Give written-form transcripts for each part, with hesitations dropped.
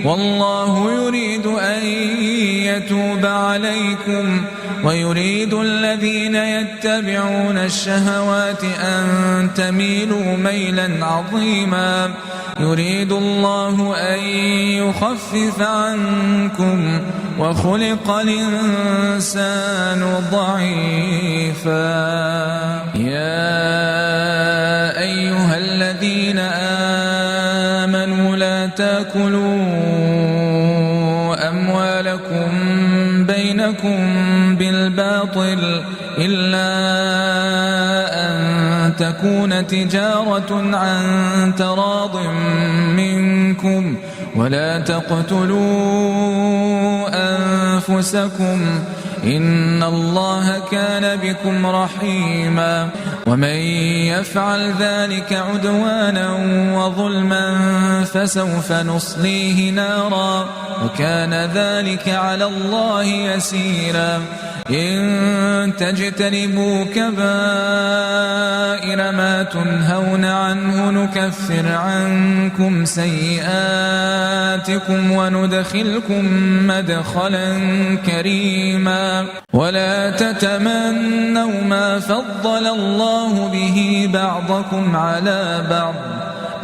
والله يريد أن يتوب عليكم ويريد الذين يتبعون الشهوات أن تميلوا ميلا عظيما يريد الله أن يخفف عنكم وخلق الإنسان ضعيفا يا أيها الذين آمنوا لا تأكلوا أموالكم بينكم بالباطل إلا أن تكون تجارة عن تراض منكم ولا تقتلوا أنفسكم إن الله كان بكم رحيما ومن يفعل ذلك عدوانا وظلما فسوف نصليه نارا وكان ذلك على الله يسيرا إن تجتنبوا كبائر ما تنهون عنه نكفر عنكم سيئاتكم وندخلكم مدخلا كريما ولا تتمنوا ما فضل الله به بعضكم على بعض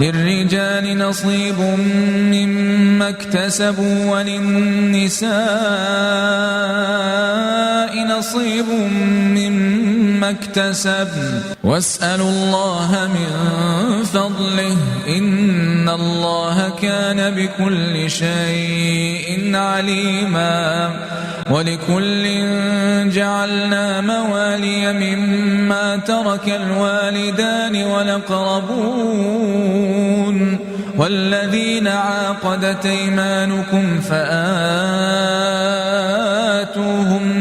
للرجال نصيب مما اكتسبوا وللنساء نصيب مما اكتسبن واسألوا الله من فضله إن الله كان بكل شيء عليما ولكل جعلنا موالي مما ترك الوالدان والأقربون والذين عاقدت أيمانكم فآتوهم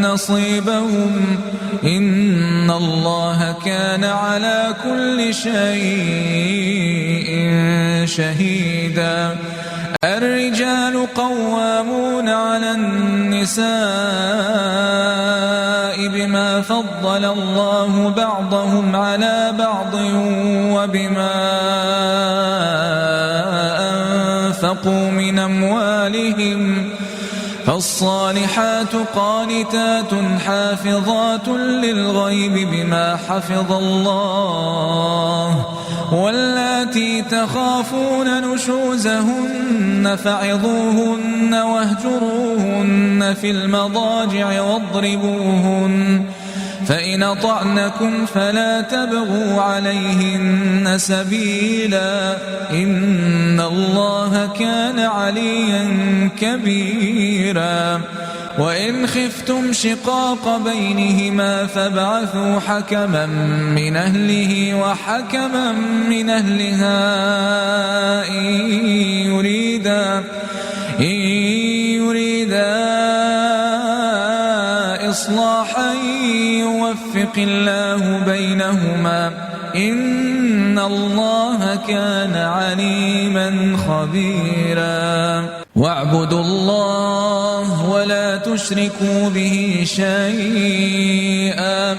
نصيبهم إن الله كان على كل شيء شهيدا الرجال قوامون على النساء بما فضل الله بعضهم على بعض وبما أنفقوا من أموالهم فالصالحات قانتات حافظات للغيب بما حفظ الله واللاتي تخافون نشوزهن فعظوهن واهجروهن في المضاجع واضربوهن فإن أطعنكم فلا تبغوا عليهن سبيلا إن الله كان عليا كبيرا وإن خفتم شقاق بينهما فابعثوا حكما من أهله وحكما من أهلها إن يريدا إصلاحا يوفق الله بينهما إن الله كان عليما خبيرا واعبدوا الله ولا تشركوا به شيئا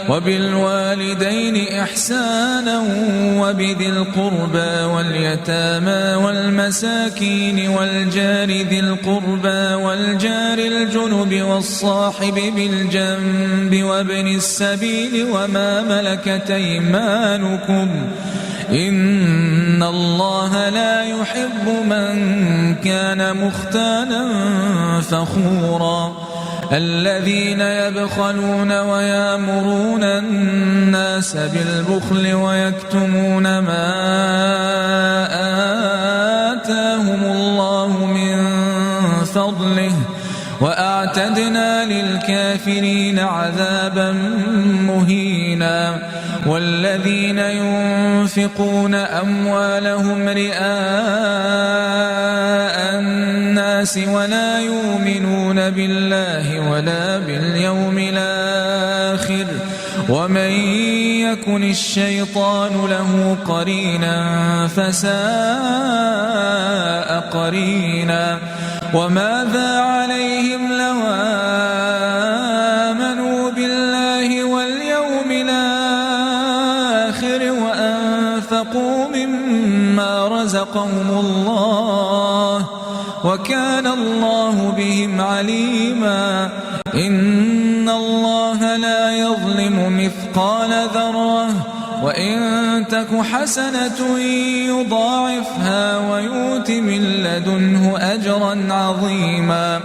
وبالوالدين إحسانا وبذي القربى واليتامى والمساكين والجار ذي القربى والجار الجنب والصاحب بالجنب وابن السبيل وما ملكت أيمانكم إن الله لا يحب من كان مختالا فخورا الذين يبخلون ويأمرون الناس بالبخل ويكتمون ما آتاهم الله من فضله وأعتدنا للكافرين عذابا مهينا والذين ينفقون أموالهم رئاء الناس ولا يؤمنون بالله ولا باليوم الآخر ومن يكن الشيطان له قرينا فساء قرينا وماذا عليهم لو آمنوا بالله واليوم الآخر وأنفقوا مما رزقهم الله وكان الله بهم عليما إن الله لا يظلم مثقال ذرة وإن تك حسنة يضاعفها ويؤت من لدنه أجرا عظيما